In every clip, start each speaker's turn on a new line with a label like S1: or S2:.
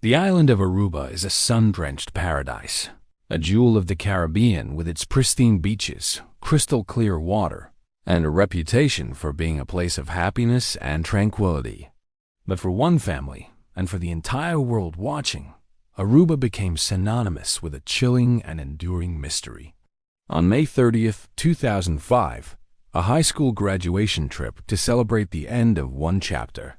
S1: The island of Aruba is a sun-drenched paradise, a jewel of the Caribbean with its pristine beaches, crystal-clear water, and a reputation for being a place of happiness and tranquility. But for one family, and for the entire world watching, Aruba became synonymous with a chilling and enduring mystery. On May 30th, 2005, a high school graduation trip to celebrate the end of one chapter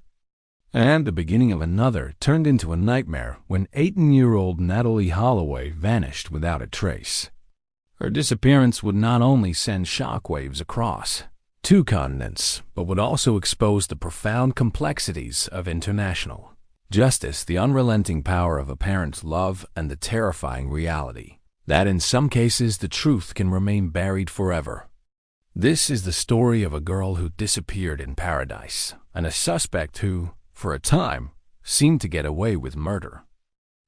S1: and the beginning of another turned into a nightmare when 18-year-old Natalee Holloway vanished without a trace. Her disappearance would not only send shockwaves across two continents, but would also expose the profound complexities of international justice, the unrelenting power of a parent's love, and the terrifying reality that in some cases the truth can remain buried forever. This is the story of a girl who disappeared in paradise, and a suspect who, for a time, seemed to get away with murder.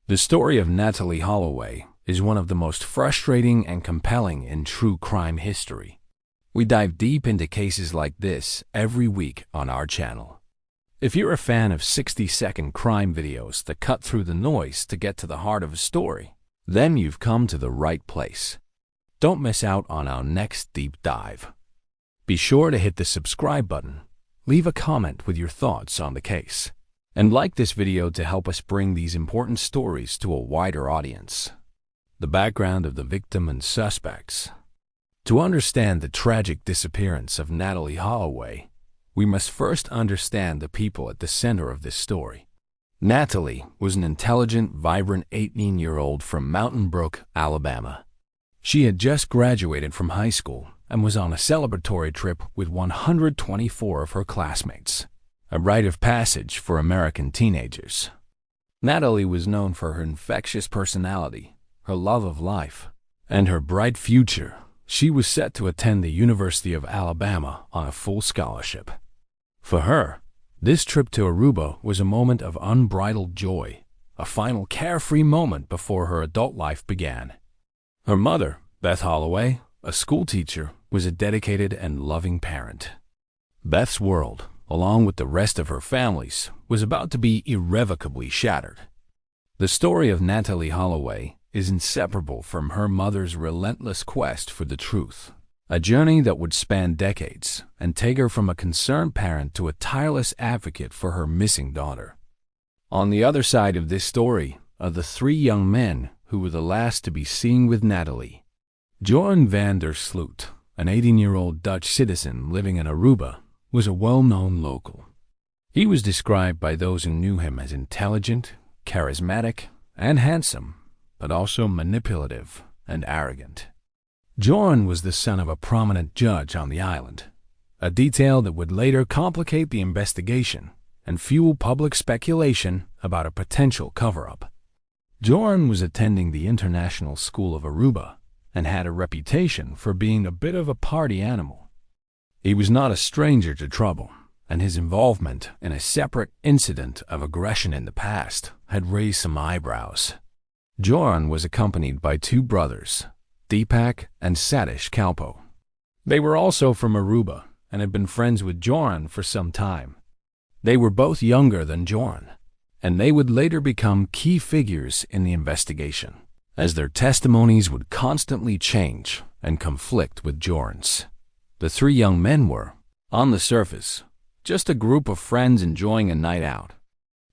S1: The story of Natalee Holloway is one of the most frustrating and compelling in true crime history. We dive deep into cases like this every week on our channel. If you're a fan of 60-second crime videos that cut through the noise to get to the heart of a story, then you've come to the right place. Don't miss out on our next deep dive. Be sure to hit the subscribe button, leave a comment with your thoughts on the case, and like this video to help us bring these important stories to a wider audience. The background of the victim and suspects. To understand the tragic disappearance of Natalee Holloway, we must first understand the people at the center of this story. Natalee was an intelligent, vibrant 18-year-old from Mountain Brook, Alabama. She had just graduated from high school and was on a celebratory trip with 124 of her classmates, a rite of passage for American teenagers. Natalee was known for her infectious personality, her love of life, and her bright future. She was set to attend the University of Alabama on a full scholarship. For her, this trip to Aruba was a moment of unbridled joy, a final carefree moment before her adult life began. Her mother, Beth Holloway, a schoolteacher, was a dedicated and loving parent. Beth's world, along with the rest of her family's, was about to be irrevocably shattered. The story of Natalee Holloway is inseparable from her mother's relentless quest for the truth, a journey that would span decades and take her from a concerned parent to a tireless advocate for her missing daughter. On the other side of this story are the three young men who were the last to be seen with Natalee. Joran van der Sloot, an 18-year-old Dutch citizen living in Aruba, was a well-known local. He was described by those who knew him as intelligent, charismatic, and handsome, but also manipulative and arrogant. Joran was the son of a prominent judge on the island, a detail that would later complicate the investigation and fuel public speculation about a potential cover-up. Joran was attending the International School of Aruba and had a reputation for being a bit of a party animal. He was not a stranger to trouble, and his involvement in a separate incident of aggression in the past had raised some eyebrows. Joran was accompanied by two brothers, Deepak and Satish Kalpo. They were also from Aruba and had been friends with Joran for some time. They were both younger than Joran, and they would later become key figures in the investigation, as their testimonies would constantly change and conflict with Joran's. The three young men were, on the surface, just a group of friends enjoying a night out.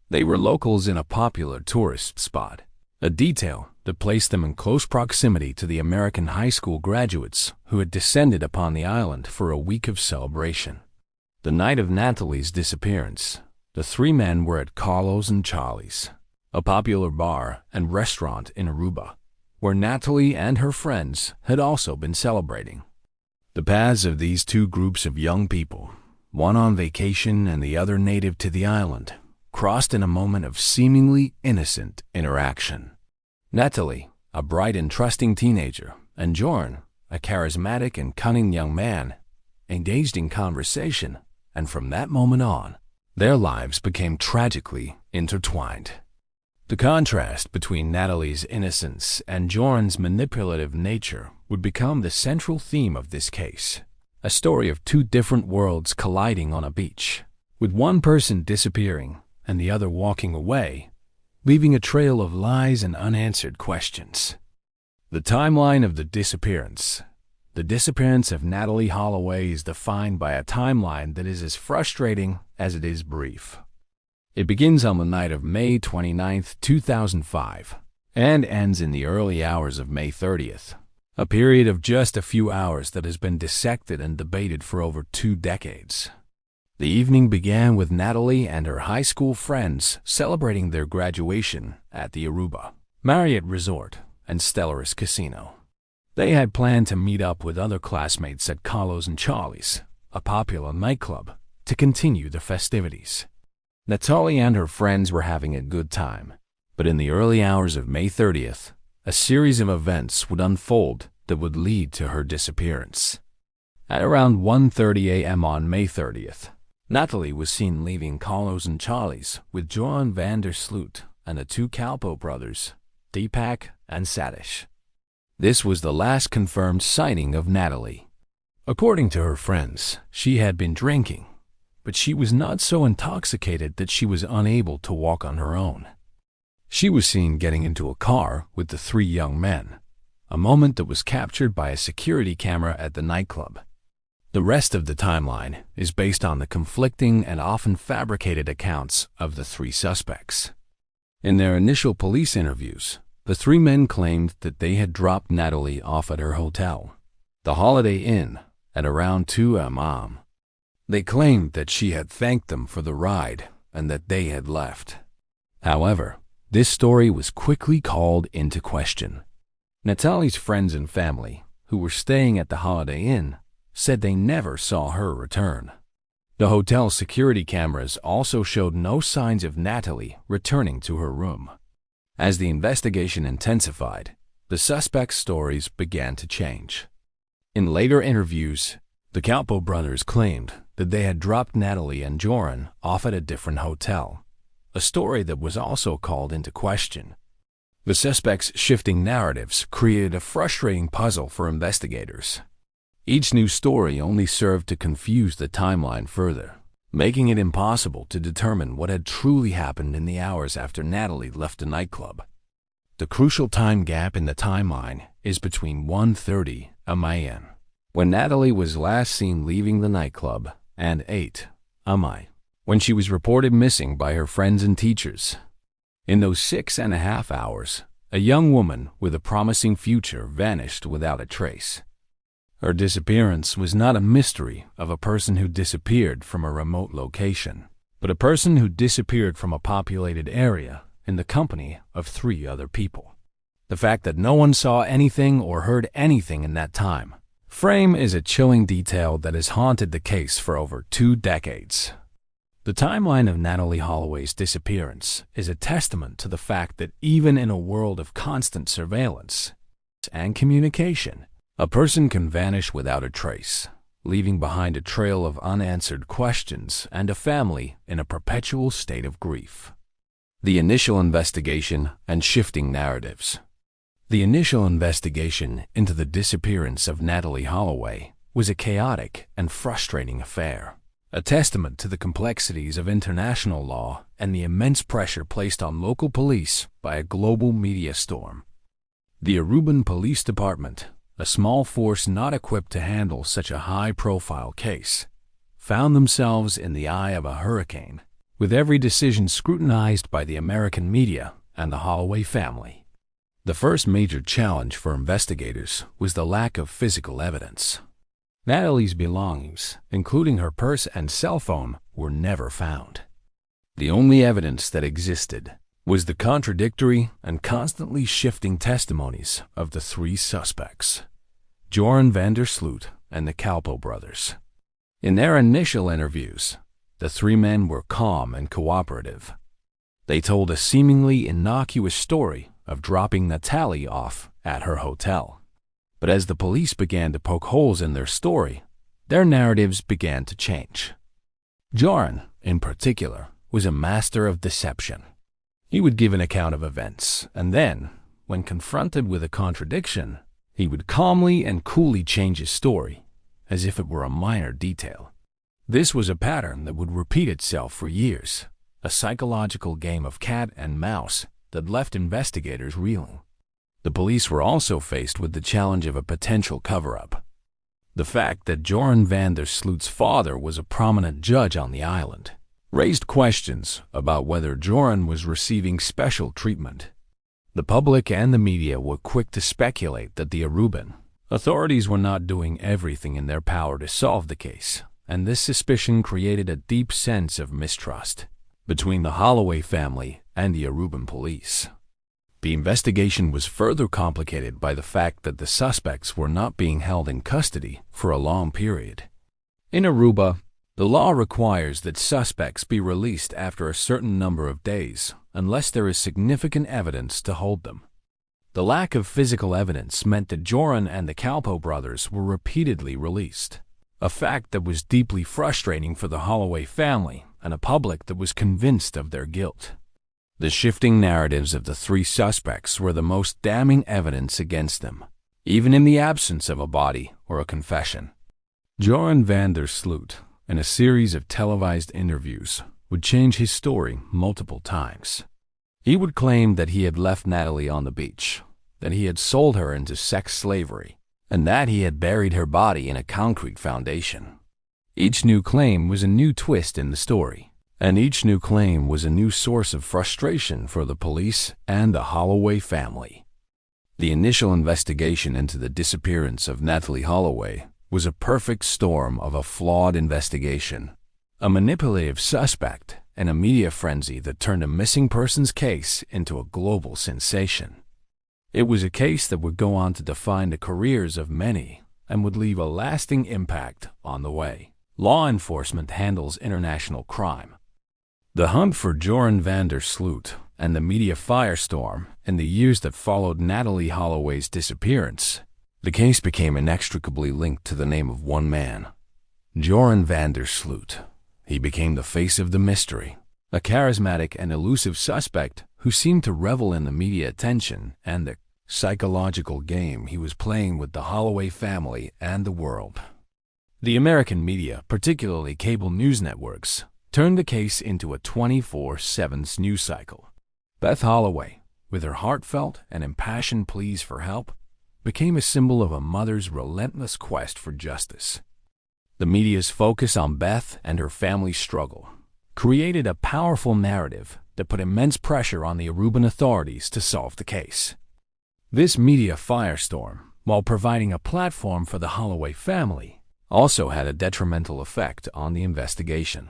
S1: They were locals in a popular tourist spot, a detail that placed them in close proximity to the American high school graduates who had descended upon the island for a week of celebration. The night of Natalee's disappearance, the three men were at Carlos and Charlie's, a popular bar and restaurant in Aruba, where Natalee and her friends had also been celebrating. The paths of these two groups of young people, one on vacation and the other native to the island, crossed in a moment of seemingly innocent interaction. Natalee, a bright and trusting teenager, and Joran, a charismatic and cunning young man, engaged in conversation, and from that moment on, their lives became tragically intertwined. The contrast between Natalee's innocence and Joran's manipulative nature would become the central theme of this case, a story of two different worlds colliding on a beach. With one person disappearing and the other walking away, leaving a trail of lies and unanswered questions. The timeline of the disappearance. The disappearance of Natalee Holloway is defined by a timeline that is as frustrating as it is brief. It begins on the night of May 29, 2005, and ends in the early hours of May 30th, a period of just a few hours that has been dissected and debated for over 2 decades. The evening began with Natalee and her high school friends celebrating their graduation at the Aruba, Marriott Resort, and Stellaris Casino. They had planned to meet up with other classmates at Carlos and Charlie's, a popular nightclub, to continue the festivities. Natalee and her friends were having a good time, but in the early hours of May 30th, a series of events would unfold that would lead to her disappearance. At around 1:30 a.m. on May 30th, Natalee was seen leaving Carlos and Charlie's with Joran van der Sloot and the 2 Kalpo brothers, Deepak and Satish. This was the last confirmed sighting of Natalee. According to her friends, she had been drinking, but she was not so intoxicated that she was unable to walk on her own. She was seen getting into a car with the 3 young men, a moment that was captured by a security camera at the nightclub. The rest of the timeline is based on the conflicting and often fabricated accounts of the 3 suspects. In their initial police interviews, the 3 men claimed that they had dropped Natalee off at her hotel, the Holiday Inn, at around 2 a.m. They claimed that she had thanked them for the ride and that they had left. However, this story was quickly called into question. Natalee's friends and family, who were staying at the Holiday Inn, said they never saw her return. The hotel's security cameras also showed no signs of Natalee returning to her room. As the investigation intensified, the suspects' stories began to change. In later interviews, the Kalpo brothers claimed that they had dropped Natalee and Joran off at a different hotel, a story that was also called into question. The suspects' shifting narratives created a frustrating puzzle for investigators. Each new story only served to confuse the timeline further, making it impossible to determine what had truly happened in the hours after Natalee left the nightclub. The crucial time gap in the timeline is between 1:30 a.m., when Natalee was last seen leaving the nightclub, and 8 a.m., when she was reported missing by her friends and teachers. In those 6.5 hours, a young woman with a promising future vanished without a trace. Her disappearance was not a mystery of a person who disappeared from a remote location, but a person who disappeared from a populated area in the company of 3 other people. The fact that no one saw anything or heard anything in that time frame is a chilling detail that has haunted the case for over 2 decades. The timeline of Natalee Holloway's disappearance is a testament to the fact that even in a world of constant surveillance and communication, a person can vanish without a trace, leaving behind a trail of unanswered questions and a family in a perpetual state of grief. The initial investigation and shifting narratives. The initial investigation into the disappearance of Natalee Holloway was a chaotic and frustrating affair, a testament to the complexities of international law and the immense pressure placed on local police by a global media storm. The Aruban Police Department, a small force not equipped to handle such a high-profile case, found themselves in the eye of a hurricane, with every decision scrutinized by the American media and the Holloway family. The first major challenge for investigators was the lack of physical evidence. Natalee's belongings, including her purse and cell phone, were never found. The only evidence that existed was the contradictory and constantly shifting testimonies of the 3 suspects, Joran van der Sloot and the Kalpo brothers. In their initial interviews, the 3 men were calm and cooperative. They told a seemingly innocuous story of dropping Natalee off at her hotel. But as the police began to poke holes in their story, their narratives began to change. Joran, in particular, was a master of deception. He would give an account of events, and then, when confronted with a contradiction, he would calmly and coolly change his story, as if it were a minor detail. This was a pattern that would repeat itself for years, a psychological game of cat and mouse that left investigators reeling. The police were also faced with the challenge of a potential cover-up. The fact that Joran van der Sloot's father was a prominent judge on the island raised questions about whether Joran was receiving special treatment. The public and the media were quick to speculate that the Aruban authorities were not doing everything in their power to solve the case, and this suspicion created a deep sense of mistrust between the Holloway family and the Aruban police. The investigation was further complicated by the fact that the suspects were not being held in custody for a long period. In Aruba, the law requires that suspects be released after a certain number of days unless there is significant evidence to hold them. The lack of physical evidence meant that Joran and the Kalpoe brothers were repeatedly released, a fact that was deeply frustrating for the Holloway family and a public that was convinced of their guilt. The shifting narratives of the three suspects were the most damning evidence against them, even in the absence of a body or a confession. Joran van der Sloot, in a series of televised interviews, would change his story multiple times. He would claim that he had left Natalee on the beach, that he had sold her into sex slavery, and that he had buried her body in a concrete foundation. Each new claim was a new twist in the story, and each new claim was a new source of frustration for the police and the Holloway family. The initial investigation into the disappearance of Natalee Holloway was a perfect storm of a flawed investigation, a manipulative suspect, and a media frenzy that turned a missing persons case into a global sensation. It was a case that would go on to define the careers of many and would leave a lasting impact on the way law enforcement handles international crime. The hunt for Joran van der Sloot and the media firestorm in the years that followed Natalee Holloway's disappearance, the case became inextricably linked to the name of one man, Joran van der Sloot. He became the face of the mystery, a charismatic and elusive suspect who seemed to revel in the media attention and the psychological game he was playing with the Holloway family and the world. The American media, particularly cable news networks, turned the case into a 24/7 news cycle. Beth Holloway, with her heartfelt and impassioned pleas for help, became a symbol of a mother's relentless quest for justice. The media's focus on Beth and her family's struggle created a powerful narrative that put immense pressure on the Aruban authorities to solve the case. This media firestorm, while providing a platform for the Holloway family, also had a detrimental effect on the investigation.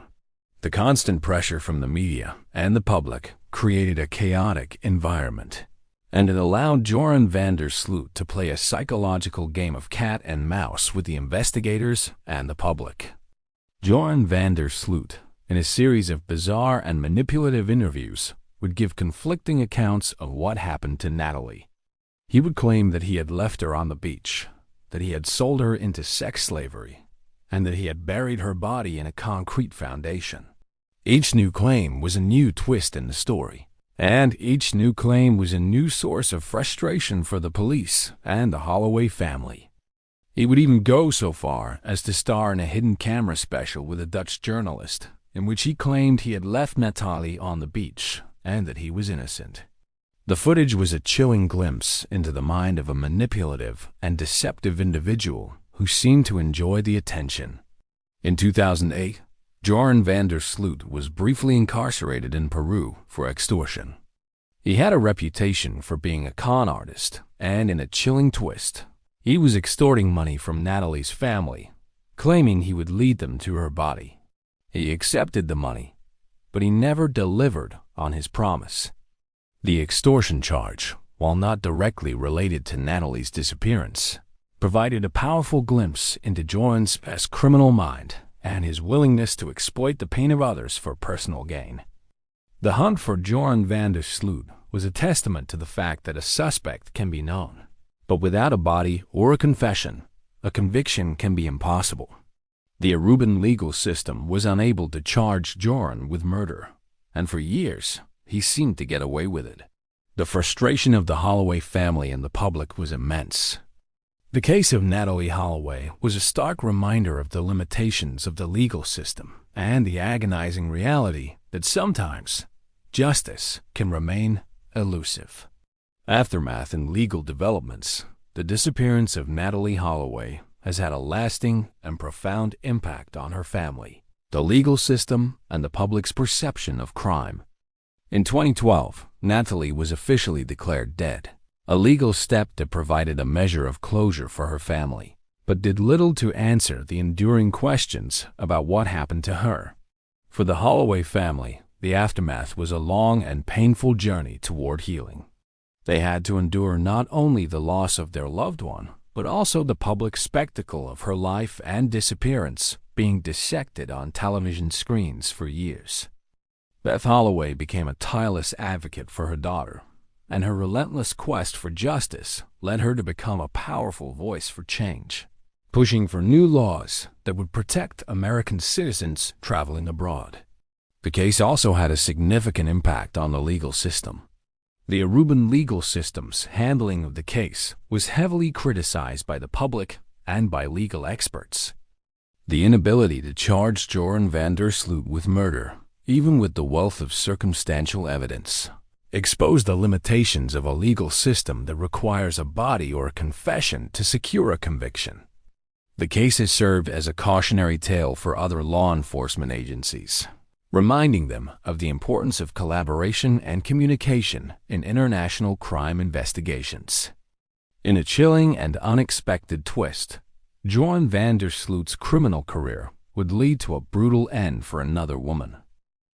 S1: The constant pressure from the media and the public created a chaotic environment, and it allowed Joran van der Sloot to play a psychological game of cat and mouse with the investigators and the public. Joran van der Sloot, in a series of bizarre and manipulative interviews, would give conflicting accounts of what happened to Natalee. He would claim that he had left her on the beach, that he had sold her into sex slavery, and that he had buried her body in a concrete foundation. Each new claim was a new twist in the story, and each new claim was a new source of frustration for the police and the Holloway family. He would even go so far as to star in a hidden camera special with a Dutch journalist, in which he claimed he had left Natalee on the beach and that he was innocent. The footage was a chilling glimpse into the mind of a manipulative and deceptive individual who seemed to enjoy the attention. In 2008, Joran van der Sloot was briefly incarcerated in Peru for extortion. He had a reputation for being a con artist, and in a chilling twist, he was extorting money from Natalee's family, claiming he would lead them to her body. He accepted the money, but he never delivered on his promise. The extortion charge, while not directly related to Natalee's disappearance, provided a powerful glimpse into Joran's past criminal mind and his willingness to exploit the pain of others for personal gain. The hunt for Joran van der Sloot was a testament to the fact that a suspect can be known, but without a body or a confession, a conviction can be impossible. The Aruban legal system was unable to charge Joran with murder, and for years, he seemed to get away with it. The frustration of the Holloway family and the public was immense. The case of Natalee Holloway was a stark reminder of the limitations of the legal system and the agonizing reality that sometimes justice can remain elusive. Aftermath and legal developments. The disappearance of Natalee Holloway has had a lasting and profound impact on her family, the legal system, and the public's perception of crime. In 2012, Natalee was officially declared dead, a legal step that provided a measure of closure for her family, but did little to answer the enduring questions about what happened to her. For the Holloway family, the aftermath was a long and painful journey toward healing. They had to endure not only the loss of their loved one, but also the public spectacle of her life and disappearance being dissected on television screens for years. Beth Holloway became a tireless advocate for her daughter, and her relentless quest for justice led her to become a powerful voice for change, pushing for new laws that would protect American citizens traveling abroad. The case also had a significant impact on the legal system. The Aruban legal system's handling of the case was heavily criticized by the public and by legal experts. The inability to charge Joran van der Sloot with murder, even with the wealth of circumstantial evidence, exposed the limitations of a legal system that requires a body or a confession to secure a conviction. The case has served as a cautionary tale for other law enforcement agencies, reminding them of the importance of collaboration and communication in international crime investigations. In a chilling and unexpected twist, Joran van der Sloot's criminal career would lead to a brutal end for another woman.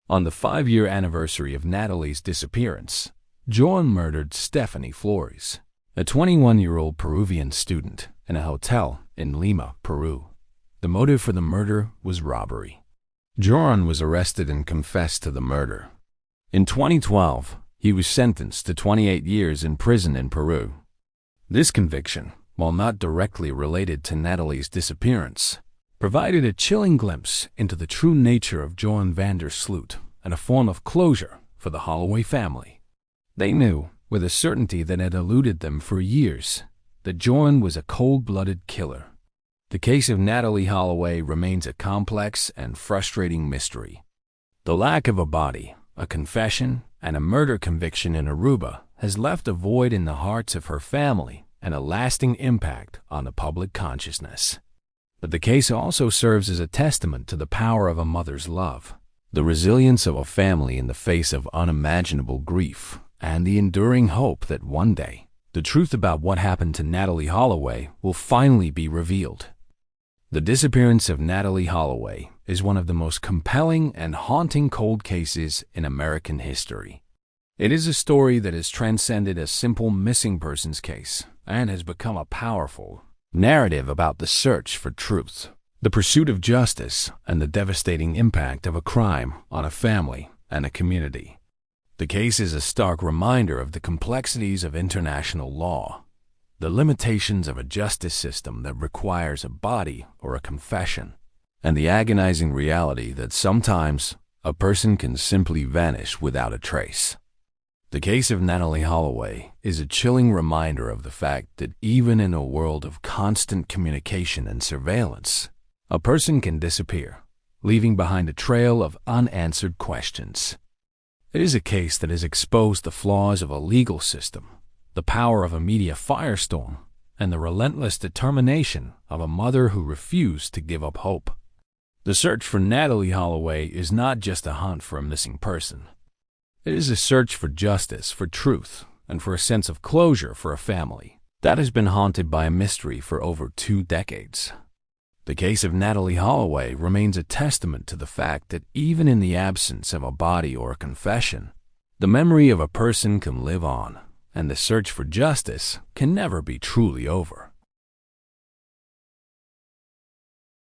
S1: On the 5-year anniversary of Natalee's disappearance, Joran murdered Stephanie Flores, a 21-year-old Peruvian student, in a hotel in Lima, Peru. The motive for the murder was robbery. Joran was arrested and confessed to the murder. In 2012, he was sentenced to 28 years in prison in Peru. This conviction, while not directly related to Natalee's disappearance, provided a chilling glimpse into the true nature of Joran van der Sloot and a form of closure for the Holloway family. They knew, with a certainty that had eluded them for years, that Joran was a cold-blooded killer. The case of Natalee Holloway remains a complex and frustrating mystery. The lack of a body, a confession, and a murder conviction in Aruba has left a void in the hearts of her family and a lasting impact on the public consciousness. But the case also serves as a testament to the power of a mother's love, the resilience of a family in the face of unimaginable grief, and the enduring hope that one day, the truth about what happened to Natalee Holloway will finally be revealed. The disappearance of Natalee Holloway is one of the most compelling and haunting cold cases in American history. It is a story that has transcended a simple missing persons case and has become a powerful narrative about the search for truth, the pursuit of justice, and the devastating impact of a crime on a family and a community. The case is a stark reminder of the complexities of international law, the limitations of a justice system that requires a body or a confession, and the agonizing reality that sometimes a person can simply vanish without a trace. The case of Natalee Holloway is a chilling reminder of the fact that even in a world of constant communication and surveillance, a person can disappear, leaving behind a trail of unanswered questions. It is a case that has exposed the flaws of a legal system, the power of a media firestorm, and the relentless determination of a mother who refused to give up hope. The search for Natalee Holloway is not just a hunt for a missing person. It is a search for justice, for truth, and for a sense of closure for a family that has been haunted by a mystery for over 2 decades. The case of Natalee Holloway remains a testament to the fact that even in the absence of a body or a confession, the memory of a person can live on, and the search for justice can never be truly over.